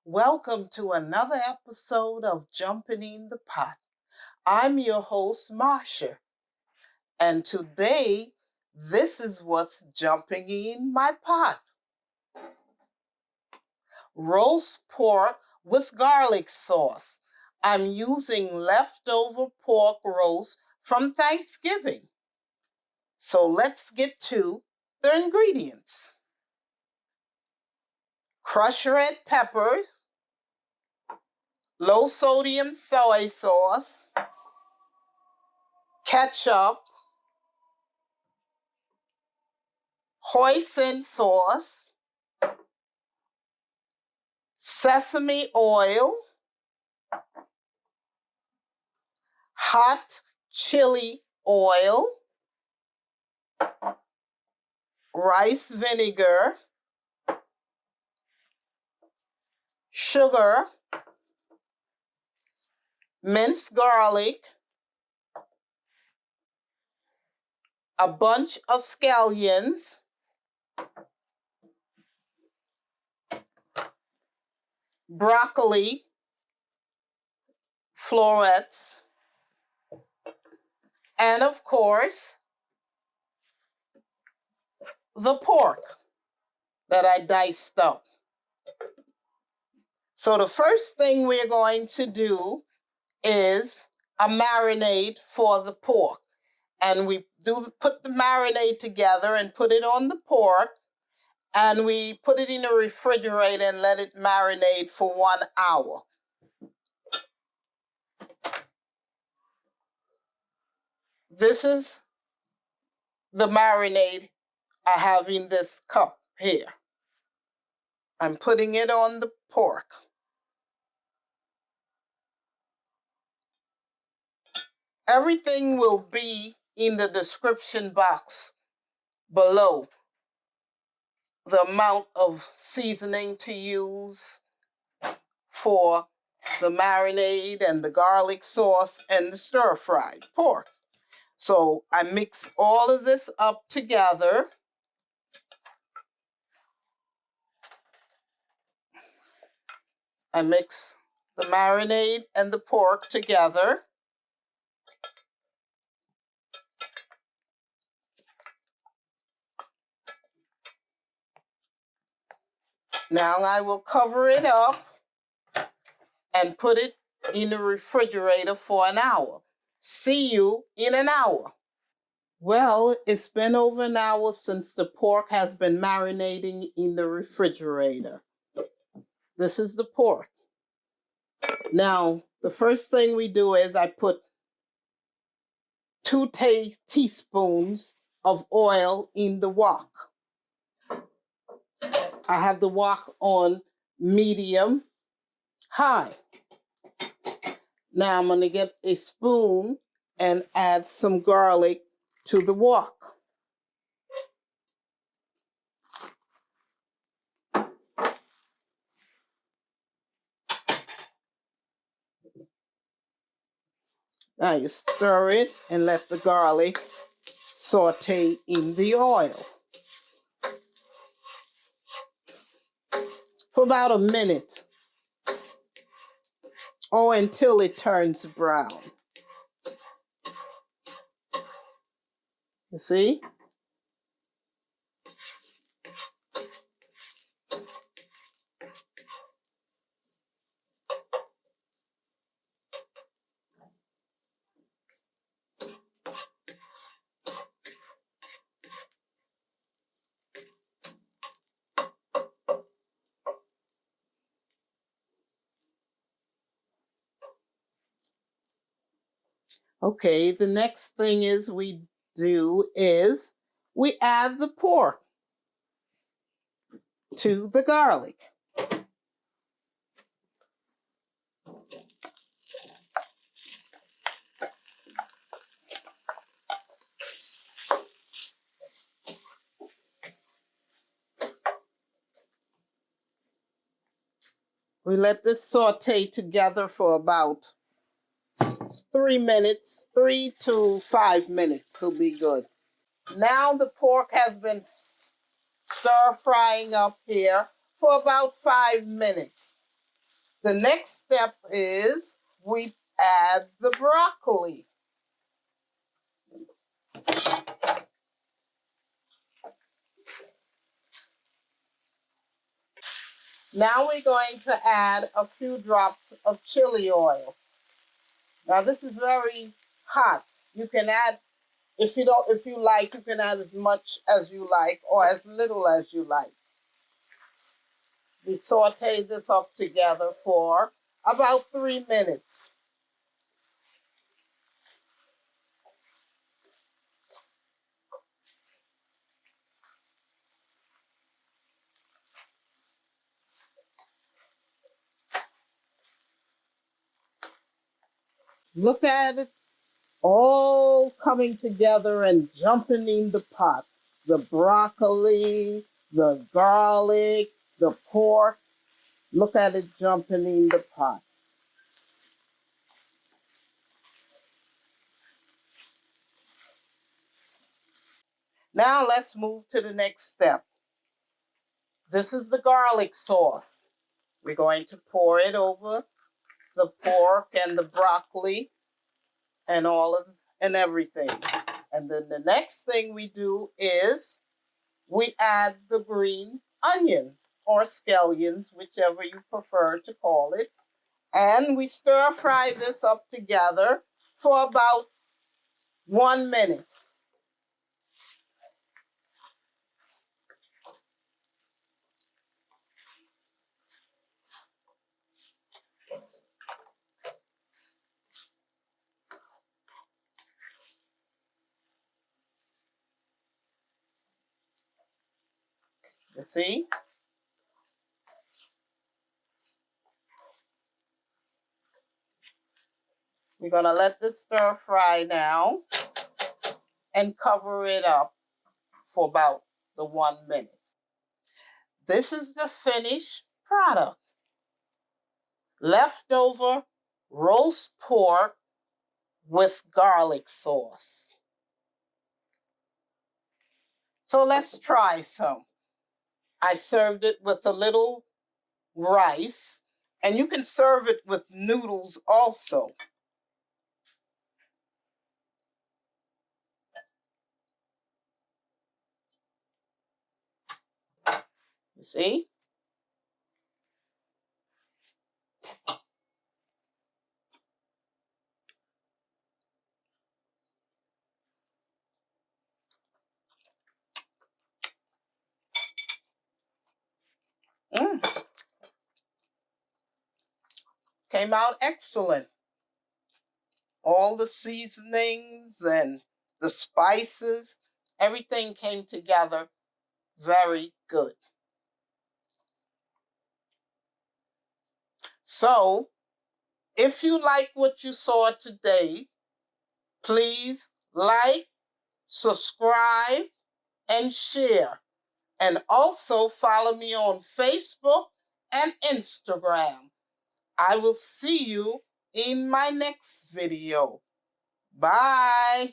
Welcome to another episode of Jumping in the Pot. I'm your host, Marcia, and today, this is what's jumping in my pot. Roast pork with garlic sauce. I'm using leftover pork roast from Thanksgiving. So let's get to the ingredients. Crushed red pepper, low sodium soy sauce, ketchup, Hoisin sauce, sesame oil, hot chili oil, rice vinegar, sugar, minced garlic, a bunch of scallions, broccoli florets, and of course, the pork that I diced up. So the first thing we're going to do is a marinade for the pork. And we put the marinade together and put it on the pork, and we put it in the refrigerator and let it marinate for 1 hour. This is the marinade I have in this cup here. I'm putting it on the pork. Everything will be in the description box below. The amount of seasoning to use for the marinade and the garlic sauce and the stir-fried pork. So I mix all of this up together. I mix the marinade and the pork together. Now I will cover it up and put it in the refrigerator for 1 hour. See you in 1 hour. Well, it's been over 1 hour since the pork has been marinating in the refrigerator. This is the pork. Now, the first thing we do is I put 2 teaspoons of oil in the wok. I have the wok on medium high. Now I'm going to get a spoon and add some garlic to the wok. Now you stir it and let the garlic saute in the oil for about 1 minute or until it turns brown. You see? Okay, the next thing we add the pork to the garlic. We let this saute together for about 3 minutes, 3 to 5 minutes will be good. Now the pork has been stir frying up here for about 5 minutes. The next step is we add the broccoli. Now we're going to add a few drops of chili oil. Now this is very hot. You can add, if you like, you can add as much as you like or as little as you like. We saute this up together for about 3 minutes. Look at it all coming together and jumping in the pot. The broccoli, the garlic, the pork. Look at it jumping in the pot. Now let's move to the next step. This is the garlic sauce. We're going to pour it over the pork and the broccoli and everything. And then the next thing we do is we add the green onions or scallions, whichever you prefer to call it. And we stir fry this up together for about 1 minute. You see? We're going to let this stir fry now and cover it up for about the 1 minute. This is the finished product. Leftover roast pork with garlic sauce. So let's try some. I served it with a little rice, and you can serve it with noodles also. You see? Came out excellent. All the seasonings and the spices, everything came together very good. So, if you like what you saw today, please like, subscribe, and share. And also follow me on Facebook and Instagram. I will see you in my next video. Bye.